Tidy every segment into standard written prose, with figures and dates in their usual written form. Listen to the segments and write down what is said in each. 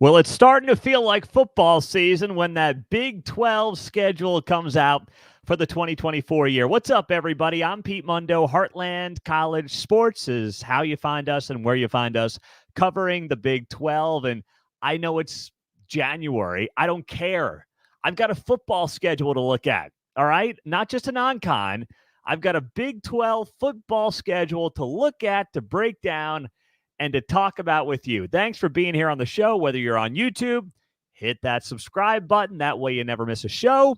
Well, it's starting to feel like football season when that Big 12 schedule comes out for the 2024 year. What's up, everybody? I'm Pete Mundo. Heartland College Sports is how you find us and where you find us, covering the Big 12. And I know it's January. I don't care. I've got a football schedule to look at, all right? Not just a non-con. I've got a Big 12 football schedule to look at, to break down, and to talk about with you. Thanks for being here on the show, whether you're on YouTube, hit that subscribe button. That way you never miss a show.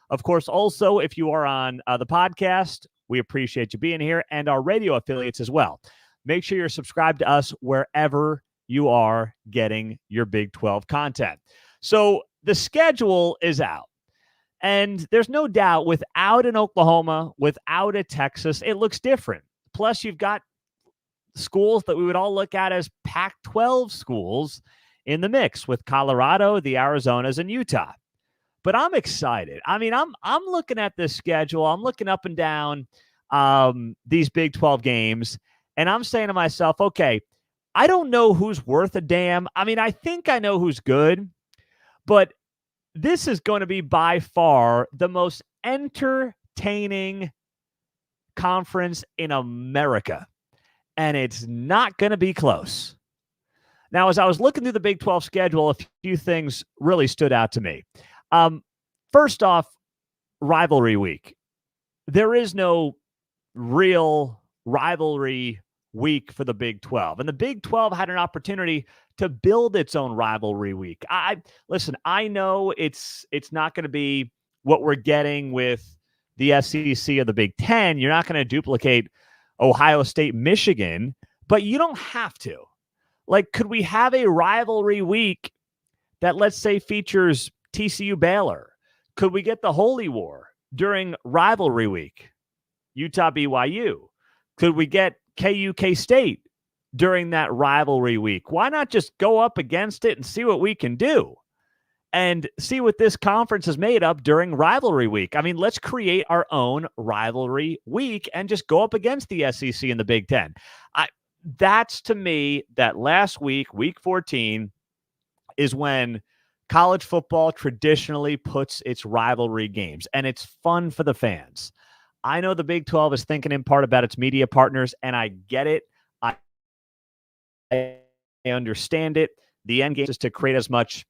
Of course, also, if you are on the podcast, we appreciate you being here, and our radio affiliates as well. Make sure you're subscribed to us wherever you are getting your Big 12 content. So the schedule is out. And there's no doubt without an Oklahoma, without a Texas, it looks different. Plus, you've got schools that we would all look at as Pac-12 schools in the mix with Colorado, the Arizonas, and Utah. But I'm excited. I mean, I'm looking at this schedule. I'm looking up and down these Big 12 games, and I'm saying to myself, okay, I don't know who's worth a damn. I mean, I think I know who's good, but this is going to be by far the most entertaining conference in America. And it's not going to be close. Now, as I was looking through the Big 12 schedule, a few things really stood out to me. First off, rivalry week. There is no real rivalry week for the Big 12. And the Big 12 had an opportunity to build its own rivalry week. I know it's not going to be what we're getting with the SEC or the Big 10. You're not going to duplicate Ohio State, Michigan, but you don't have to. Like, could we have a rivalry week that, let's say, features TCU Baylor? Could we get the Holy War during rivalry week? Utah BYU. Could we get KU K-State during that rivalry week? Why not just go up against it and see what we can do? And see what this conference is made up during rivalry week. I mean, let's create our own rivalry week and just go up against the SEC and the Big Ten. That's, to me, that last week, week 14, is when college football traditionally puts its rivalry games, and it's fun for the fans. I know the Big 12 is thinking in part about its media partners, and I get it. I understand it. The end game is to create as much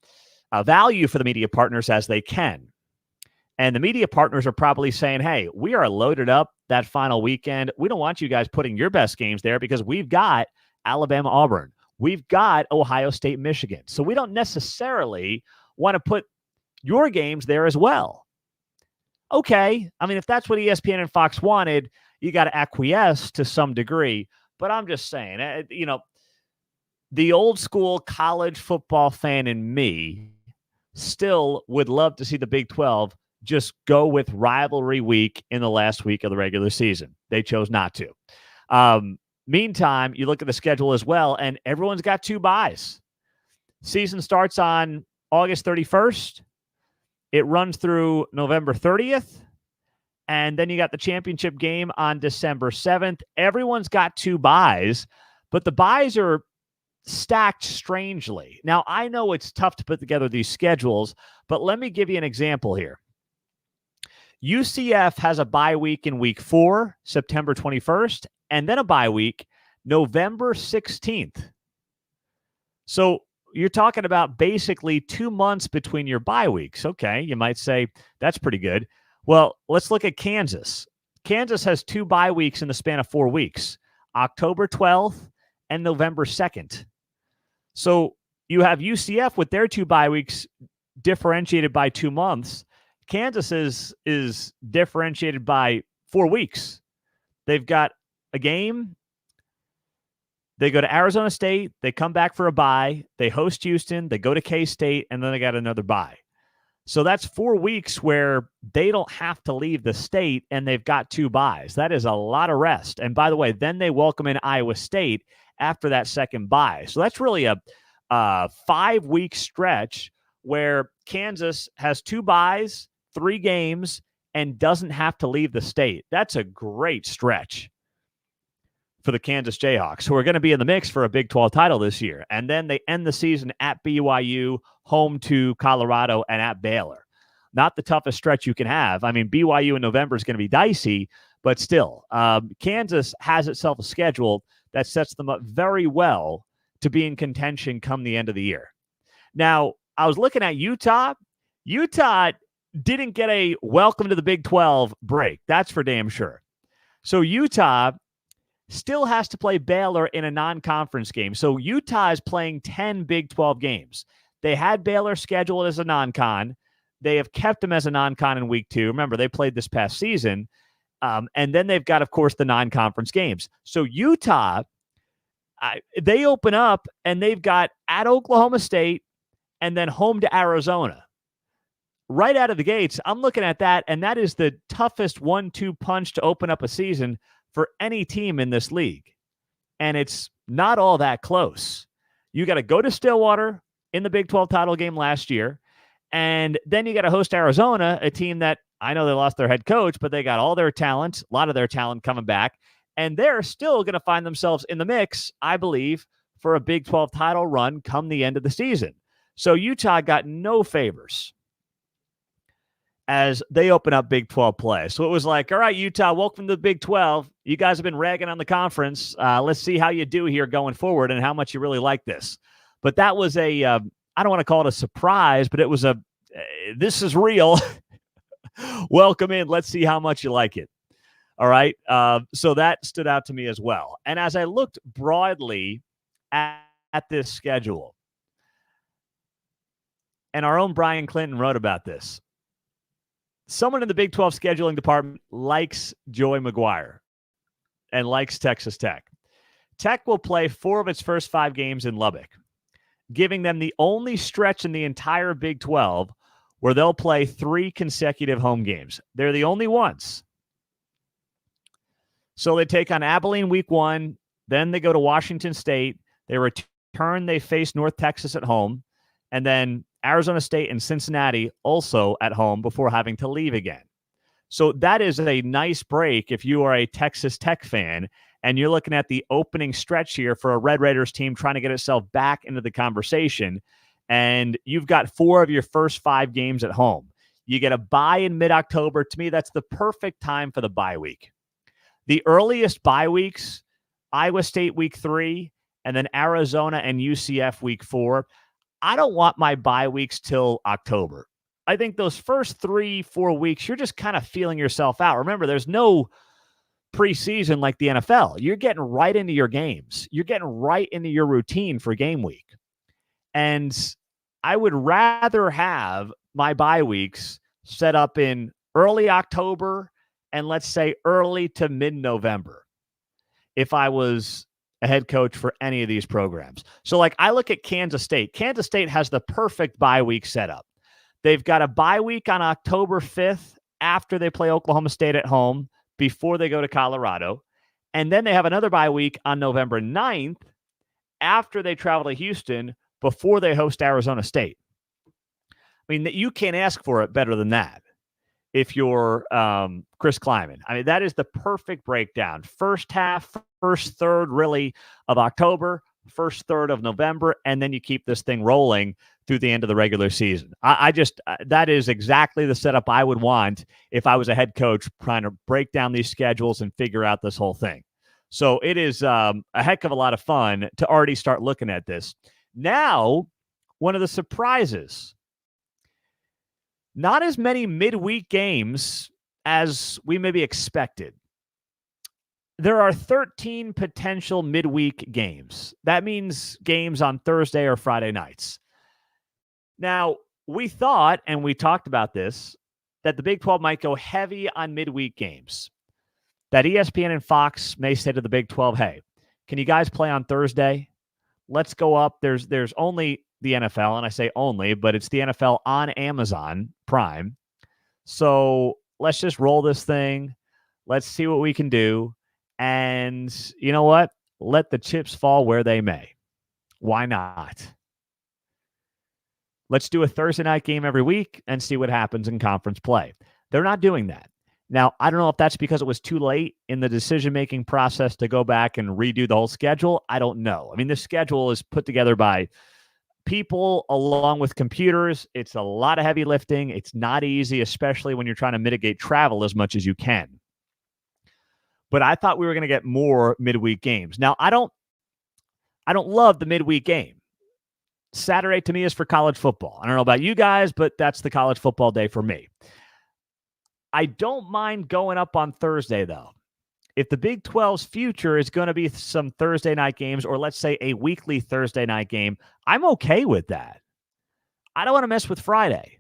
value for the media partners as they can. And the media partners are probably saying, hey, we are loaded up that final weekend. We don't want you guys putting your best games there because we've got Alabama, Auburn. We've got Ohio State, Michigan. So we don't necessarily want to put your games there as well. Okay. I mean, if that's what ESPN and Fox wanted, you got to acquiesce to some degree. But I'm just saying, the old school college football fan in me still would love to see the Big 12 just go with rivalry week in the last week of the regular season. They chose not to. Meantime, you look at the schedule as well, and everyone's got 2 byes. Season starts on August 31st. It runs through November 30th. And then you got the championship game on December 7th. Everyone's got 2 byes, but the byes are stacked strangely. Now, I know it's tough to put together these schedules, but let me give you an example here. UCF has a bye week in week 4, September 21st, and then a bye week, November 16th. So you're talking about basically 2 months between your bye weeks. Okay, you might say that's pretty good. Well, let's look at Kansas. Kansas has 2 bye weeks in the span of 4 weeks, October 12th and November 2nd. So you have UCF with their 2 bye weeks differentiated by 2 months. Kansas is differentiated by 4 weeks. They've got a game. They go to Arizona State. They come back for a bye. They host Houston. They go to K-State, and then they got another bye. So that's 4 weeks where they don't have to leave the state, and they've got 2 byes. That is a lot of rest. And by the way, then they welcome in Iowa State after that second bye. So that's really a 5-week stretch where Kansas has 2 byes, 3 games, and doesn't have to leave the state. That's a great stretch for the Kansas Jayhawks, who are going to be in the mix for a Big 12 title this year. And then they end the season at BYU, home to Colorado, and at Baylor. Not the toughest stretch you can have. I mean, BYU in November is going to be dicey, but still, Kansas has itself a schedule that sets them up very well to be in contention come the end of the year. Now, I was looking at Utah. Utah didn't get a welcome to the Big 12 break. That's for damn sure. So Utah still has to play Baylor in a non-conference game. So Utah is playing 10 Big 12 games. They had Baylor scheduled as a non-con. They have kept them as a non-con in week 2. Remember, they played this past season. And then they've got, of course, the non-conference games. So Utah, they open up and they've got at Oklahoma State and then home to Arizona. Right out of the gates, I'm looking at that, and that is the toughest 1-2 punch to open up a season for any team in this league. And it's not all that close. You got to go to Stillwater in the Big 12 title game last year, and then you got to host Arizona, a team that I know they lost their head coach, but they got all their talent, a lot of their talent coming back, and they're still going to find themselves in the mix, I believe, for a Big 12 title run come the end of the season. So Utah got no favors as they open up Big 12 play. So it was like, all right, Utah, welcome to the Big 12. You guys have been ragging on the conference. Let's see how you do here going forward and how much you really like this. But that was I don't want to call it a surprise, but it was this is real. Welcome in. Let's see how much you like it. All right. So that stood out to me as well. And as I looked broadly at this schedule, and our own Brian Clinton wrote about this, someone in the Big 12 scheduling department likes Joey McGuire and likes Texas Tech. Tech will play 4 of its first 5 games in Lubbock, giving them the only stretch in the entire Big 12 where they'll play 3 consecutive home games. They're the only ones. So they take on Abilene week 1, then they go to Washington State. They return, they face North Texas at home, and then Arizona State and Cincinnati also at home before having to leave again. So that is a nice break if you are a Texas Tech fan and you're looking at the opening stretch here for a Red Raiders team trying to get itself back into the conversation. And you've got 4 of your first 5 games at home. You get a bye in mid-October. To me, that's the perfect time for the bye week. The earliest bye weeks, Iowa State week 3, and then Arizona and UCF week 4. I don't want my bye weeks till October. I think those first 3-4 weeks, you're just kind of feeling yourself out. Remember, there's no preseason like the NFL. You're getting right into your games. You're getting right into your routine for game week. And I would rather have my bye weeks set up in early October and let's say early to mid-November if I was a head coach for any of these programs. So like I look at Kansas State. Kansas State has the perfect bye week setup. They've got a bye week on October 5th after they play Oklahoma State at home before they go to Colorado. And then they have another bye week on November 9th after they travel to Houston before they host Arizona State. I mean, you can't ask for it better than that if you're Chris Kleiman. I mean, that is the perfect breakdown. First half, first third really of October, first third of November, and then you keep this thing rolling through the end of the regular season. I just that is exactly the setup I would want if I was a head coach trying to break down these schedules and figure out this whole thing. So it is a heck of a lot of fun to already start looking at this. Now, one of the surprises, not as many midweek games as we maybe expected. There are 13 potential midweek games. That means games on Thursday or Friday nights. Now, we thought, and we talked about this, that the Big 12 might go heavy on midweek games. That ESPN and Fox may say to the Big 12, hey, can you guys play on Thursday? Let's go up. There's only the NFL, and I say only, but it's the NFL on Amazon Prime. So let's just roll this thing. Let's see what we can do. And you know what? Let the chips fall where they may. Why not? Let's do a Thursday night game every week and see what happens in conference play. They're not doing that. Now, I don't know if that's because it was too late in the decision-making process to go back and redo the whole schedule. I don't know. I mean, this schedule is put together by people along with computers. It's a lot of heavy lifting. It's not easy, especially when you're trying to mitigate travel as much as you can. But I thought we were going to get more midweek games. Now, I don't love the midweek game. Saturday to me is for college football. I don't know about you guys, but that's the college football day for me. I don't mind going up on Thursday, though. If the Big 12's future is going to be some Thursday night games, or let's say a weekly Thursday night game, I'm okay with that. I don't want to mess with Friday.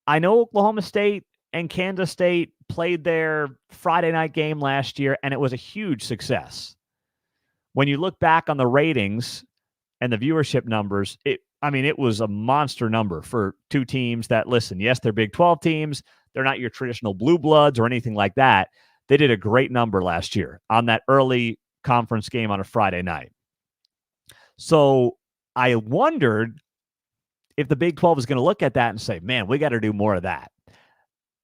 I know Oklahoma State and Kansas State played their Friday night game last year, and it was a huge success. When you look back on the ratings and the viewership numbers, it was a monster number for two teams that, listen, yes, they're Big 12 teams. They're not your traditional blue bloods or anything like that. They did a great number last year on that early conference game on a Friday night. So I wondered if the Big 12 is going to look at that and say, man, we got to do more of that.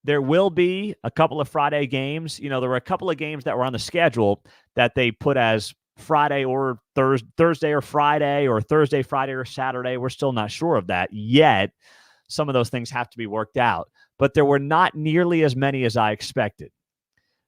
There will be a couple of Friday games. There were a couple of games that were on the schedule that they put as Friday or Thursday or Friday, or Thursday, Friday, or Saturday. We're still not sure of that yet. Some of those things have to be worked out. But there were not nearly as many as I expected.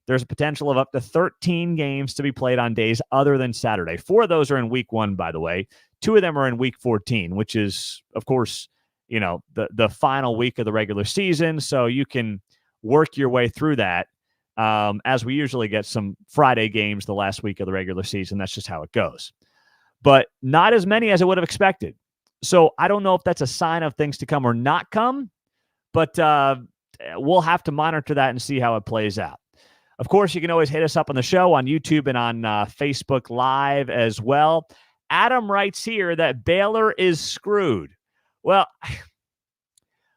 There's a potential of up to 13 games to be played on days other than Saturday. 4 of those are in week 1, by the way. 2 of them are in week 14, which is, of course, the final week of the regular season. So you can work your way through that, as we usually get some Friday games the last week of the regular season. That's just how it goes. But not as many as I would have expected. So I don't know if that's a sign of things to come or not come, but we'll have to monitor that and see how it plays out. Of course, you can always hit us up on the show on YouTube and on Facebook Live as well. Adam writes here that Baylor is screwed. Well,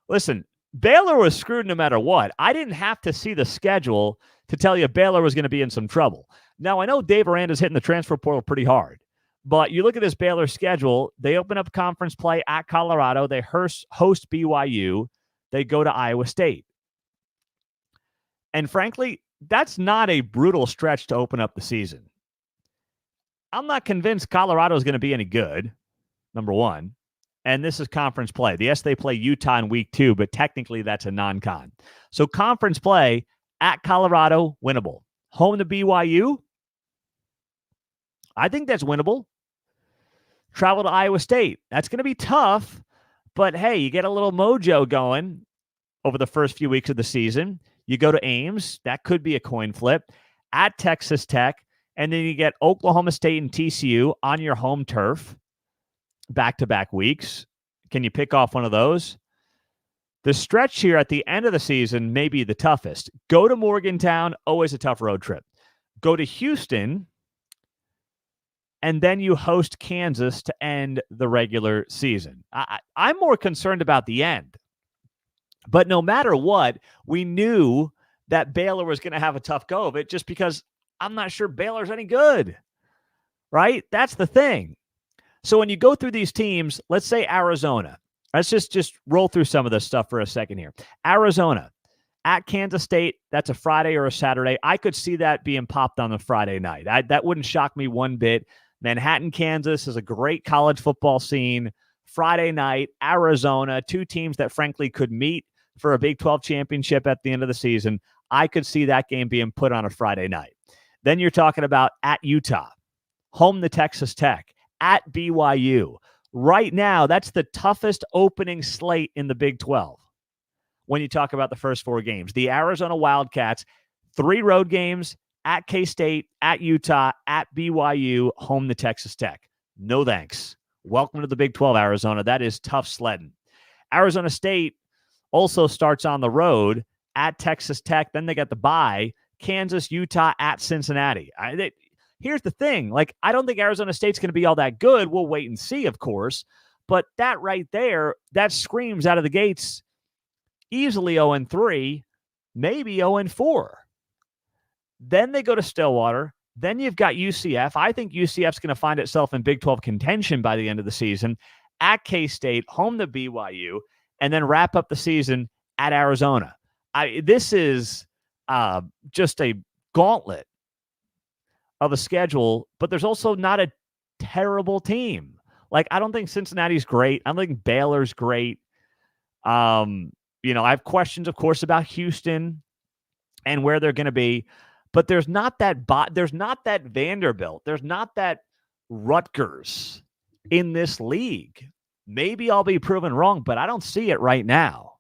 listen, Baylor was screwed no matter what. I didn't have to see the schedule to tell you Baylor was going to be in some trouble. Now, I know Dave Aranda's hitting the transfer portal pretty hard, but you look at this Baylor schedule, they open up conference play at Colorado, they host BYU, they go to Iowa State. And frankly, that's not a brutal stretch to open up the season. I'm not convinced Colorado is going to be any good, number one. And this is conference play. Yes, they play Utah in week 2, but technically that's a non-con. So conference play at Colorado, winnable. Home to BYU, I think that's winnable. Travel to Iowa State, that's going to be tough. But hey, you get a little mojo going over the first few weeks of the season. You go to Ames, that could be a coin flip. At Texas Tech, and then you get Oklahoma State and TCU on your home turf. Back-to-back weeks. Can you pick off one of those? The stretch here at the end of the season may be the toughest. Go to Morgantown, always a tough road trip. Go to Houston, and then you host Kansas to end the regular season. I'm more concerned about the end. But no matter what, we knew that Baylor was going to have a tough go of it just because I'm not sure Baylor's any good, right? That's the thing. So when you go through these teams, let's say Arizona. Let's just roll through some of this stuff for a second here. Arizona, at Kansas State, that's a Friday or a Saturday. I could see that being popped on the Friday night. That wouldn't shock me one bit. Manhattan, Kansas is a great college football scene. Friday night, Arizona, 2 teams that frankly could meet for a Big 12 championship at the end of the season. I could see that game being put on a Friday night. Then you're talking about at Utah, home to Texas Tech, at BYU. Right now, that's the toughest opening slate in the Big 12 when you talk about the first 4 games. The Arizona Wildcats, 3 road games, at K-State, at Utah, at BYU, home to Texas Tech. No thanks. Welcome to the Big 12, Arizona. That is tough sledding. Arizona State also starts on the road at Texas Tech. Then they got the bye. Kansas, Utah, at Cincinnati. Here's the thing. I don't think Arizona State's going to be all that good. We'll wait and see, of course. But that right there, that screams out of the gates easily 0-3, maybe 0-4. Then they go to Stillwater. Then you've got UCF. I think UCF's going to find itself in Big 12 contention by the end of the season. At K-State, home to BYU, and then wrap up the season at Arizona. This is just a gauntlet of a schedule, but there's also not a terrible team. Like, I don't think Cincinnati's great. I don't think Baylor's great. I have questions, of course, about Houston and where they're going to be, but there's not that there's not that Vanderbilt. There's not that Rutgers in this league. Maybe I'll be proven wrong, but I don't see it right now.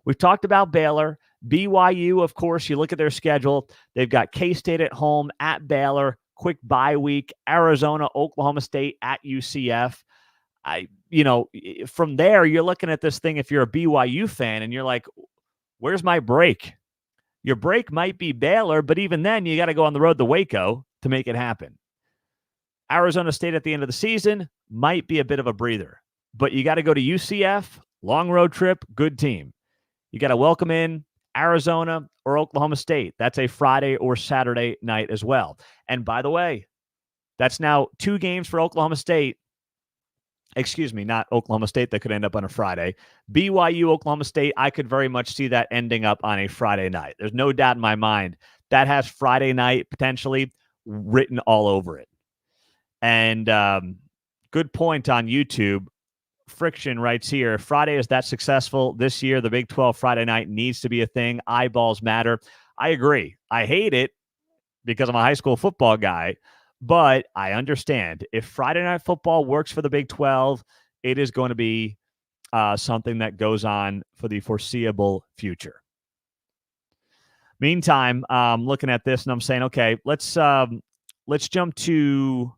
We've talked about Baylor. BYU, of course, you look at their schedule. They've got K-State at home, at Baylor, quick bye week, Arizona, Oklahoma State, at UCF. From there, you're looking at this thing if you're a BYU fan, and you're like, where's my break? Your break might be Baylor, but even then, you got to go on the road to Waco to make it happen. Arizona State at the end of the season might be a bit of a breather, but you got to go to UCF, long road trip, good team. You got to welcome in Arizona or Oklahoma State. That's a Friday or Saturday night as well. And by the way, that's now 2 games for Oklahoma State. Excuse me, not Oklahoma State. That could end up on a Friday. BYU, Oklahoma State, I could very much see that ending up on a Friday night. There's no doubt in my mind that has Friday night potentially written all over it. And good point on YouTube. Friction writes here, Friday is that successful this year. The Big 12 Friday night needs to be a thing. Eyeballs matter. I agree. I hate it because I'm a high school football guy, but I understand if Friday night football works for the Big 12, it is going to be something that goes on for the foreseeable future. Meantime, I'm looking at this and I'm saying, okay, let's jump to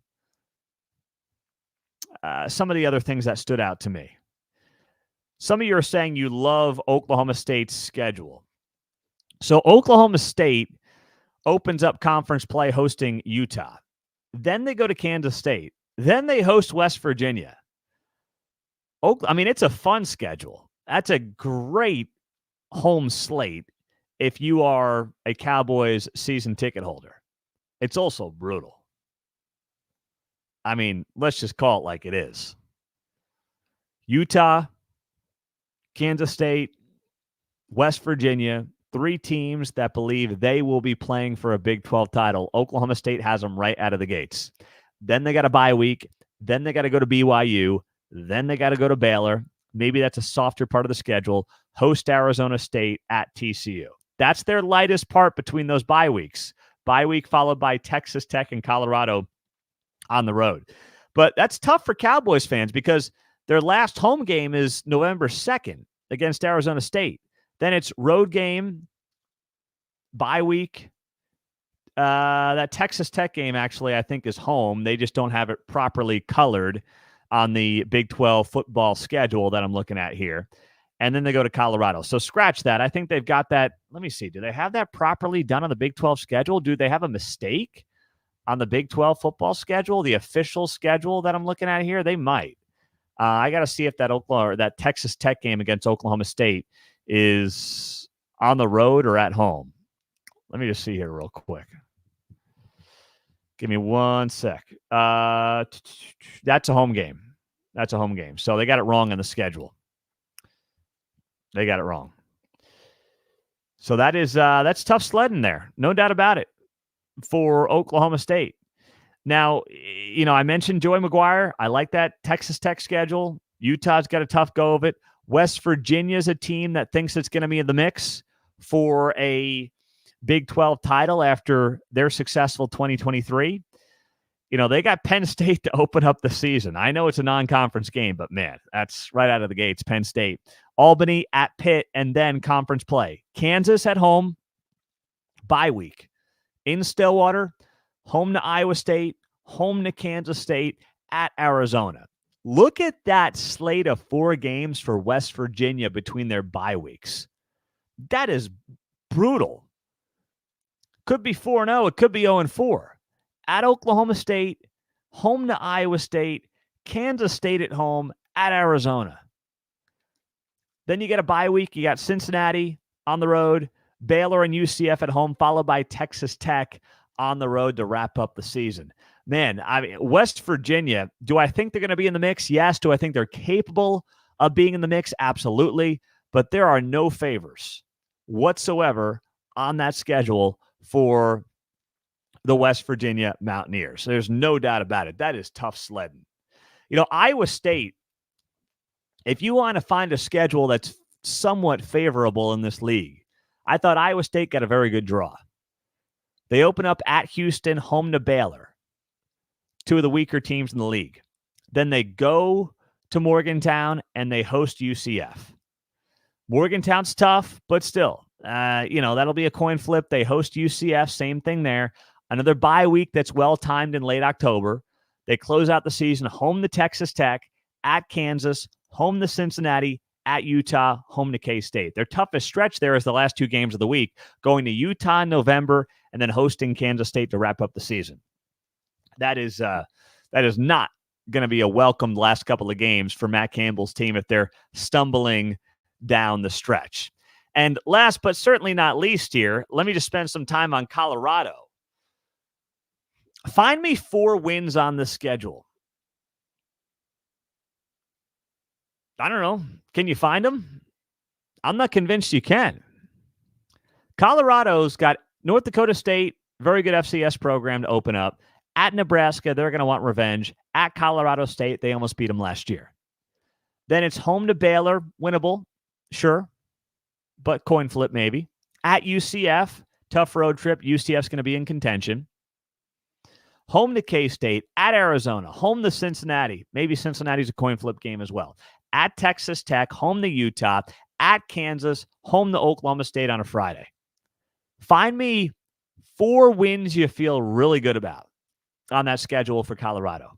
some of the other things that stood out to me. Some of you are saying you love Oklahoma State's schedule. So Oklahoma State opens up conference play hosting Utah. Then they go to Kansas State. Then they host West Virginia. It's a fun schedule. That's a great home slate if you are a Cowboys season ticket holder. It's also brutal. Let's just call it like it is. Utah, Kansas State, West Virginia, 3 teams that believe they will be playing for a Big 12 title. Oklahoma State has them right out of the gates. Then they got a bye week. Then they got to go to BYU. Then they got to go to Baylor. Maybe that's a softer part of the schedule. Host Arizona State at TCU. That's their lightest part between those bye weeks. Bye week followed by Texas Tech and Colorado on the road. But that's tough for Cowboys fans because their last home game is November 2nd against Arizona State. Then it's road game, bye week. That Texas Tech game actually I think is home. They just don't have it properly colored on the Big 12 football schedule that I'm looking at here. And then they go to Colorado. So scratch that. I think they've got that. Let me see. Do they have that properly done on the Big 12 schedule? Do they have a mistake on the Big 12 football schedule, the official schedule that I'm looking at here? They might. I got to see if that Texas Tech game against Oklahoma State is on the road or at home. Let me just see here real quick. Give me 1 sec. That's a home game. That's a home game. So they got it wrong in the schedule. They got it wrong. So that's tough sledding there. No doubt about it for Oklahoma State. Now, I mentioned Joey McGuire. I like that Texas Tech schedule. Utah's got a tough go of it. West Virginia's a team that thinks it's going to be in the mix for a Big 12 title after their successful 2023. They got Penn State to open up the season. I know it's a non-conference game, but man, that's right out of the gates, Penn State. Albany at Pitt, and then conference play. Kansas at home, bye week. In Stillwater, home to Iowa State, home to Kansas State, at Arizona. Look at that slate of 4 games for West Virginia between their bye weeks. That is brutal. Could be 4-0. It could be 0-4. At Oklahoma State, home to Iowa State, Kansas State at home, at Arizona. Then you get a bye week. You got Cincinnati on the road, Baylor and UCF at home, followed by Texas Tech on the road to wrap up the season. Man, West Virginia, do I think they're going to be in the mix? Yes. Do I think they're capable of being in the mix? Absolutely. But there are no favors whatsoever on that schedule for the West Virginia Mountaineers. There's no doubt about it. That is tough sledding. Iowa State, if you want to find a schedule that's somewhat favorable in this league, I thought Iowa State got a very good draw. They open up at Houston, home to Baylor, two of the weaker teams in the league. Then they go to Morgantown and they host UCF. Morgantown's tough, but still, that'll be a coin flip. They host UCF, same thing there. Another bye week that's well-timed in late October. They close out the season home to Texas Tech, at Kansas, home to Cincinnati, at Utah, home to K-State. Their toughest stretch there is the last two games of the week, going to Utah in November and then hosting Kansas State to wrap up the season. That is not going to be a welcomed last couple of games for Matt Campbell's team if they're stumbling down the stretch. And last but certainly not least here, let me just spend some time on Colorado. Find me 4 wins on the schedule. I don't know. Can you find them? I'm not convinced you can. Colorado's got North Dakota State, very good FCS program to open up. At Nebraska, they're going to want revenge. At Colorado State, they almost beat them last year. Then it's home to Baylor, winnable, sure, but coin flip maybe. At UCF, tough road trip. UCF's going to be in contention. Home to K-State, at Arizona, home to Cincinnati. Maybe Cincinnati's a coin flip game as well. At Texas Tech, home to Utah, at Kansas, home to Oklahoma State on a Friday. Find me 4 wins you feel really good about on that schedule for Colorado.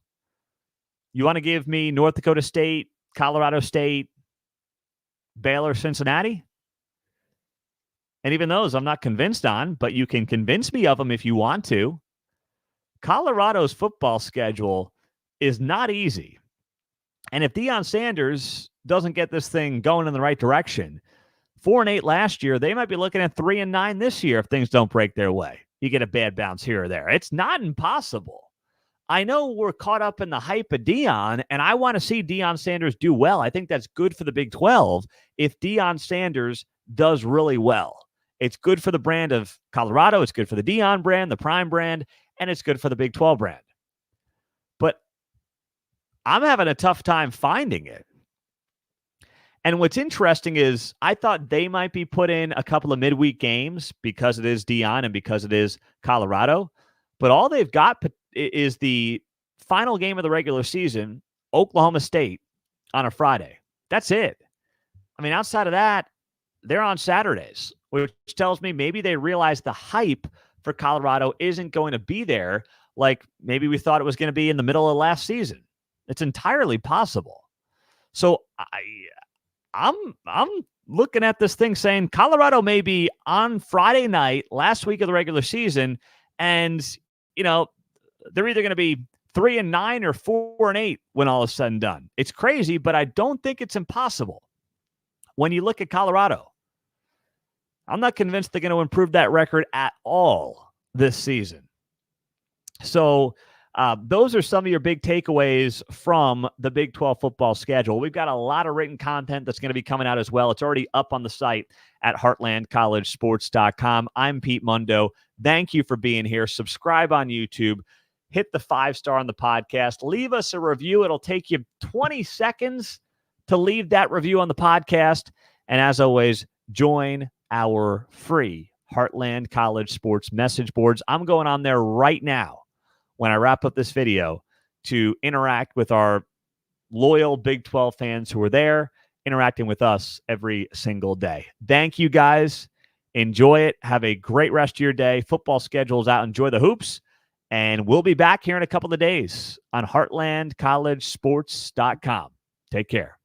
You want to give me North Dakota State, Colorado State, Baylor, Cincinnati? And even those I'm not convinced on, but you can convince me of them if you want to. Colorado's football schedule is not easy. And if Deion Sanders doesn't get this thing going in the right direction, 4-8 last year, they might be looking at 3-9 this year if things don't break their way. You get a bad bounce here or there. It's not impossible. I know we're caught up in the hype of Deion, and I want to see Deion Sanders do well. I think that's good for the Big 12 if Deion Sanders does really well. It's good for the brand of Colorado. It's good for the Deion brand, the Prime brand, and it's good for the Big 12 brand. But I'm having a tough time finding it. And what's interesting is I thought they might be put in a couple of midweek games because it is Deion and because it is Colorado. But all they've got is the final game of the regular season, Oklahoma State, on a Friday. That's it. I mean, outside of that, they're on Saturdays, which tells me maybe they realize the hype for Colorado isn't going to be there like maybe we thought it was going to be in the middle of last season. It's entirely possible. So I'm looking at this thing saying Colorado may be on Friday night, last week of the regular season, and, they're either going to be 3-9 or 4-8 when all is said and done. It's crazy, but I don't think it's impossible. When you look at Colorado, I'm not convinced they're going to improve that record at all this season. So those are some of your big takeaways from the Big 12 football schedule. We've got a lot of written content that's going to be coming out as well. It's already up on the site at heartlandcollegesports.com. I'm Pete Mundo. Thank you for being here. Subscribe on YouTube. Hit the 5-star on the podcast. Leave us a review. It'll take you 20 seconds to leave that review on the podcast. And as always, join our free Heartland College Sports message boards. I'm going on there right now when I wrap up this video to interact with our loyal Big 12 fans who are there, interacting with us every single day. Thank you, guys. Enjoy it. Have a great rest of your day. Football schedule's out. Enjoy the hoops. And we'll be back here in a couple of days on heartlandcollegesports.com. Take care.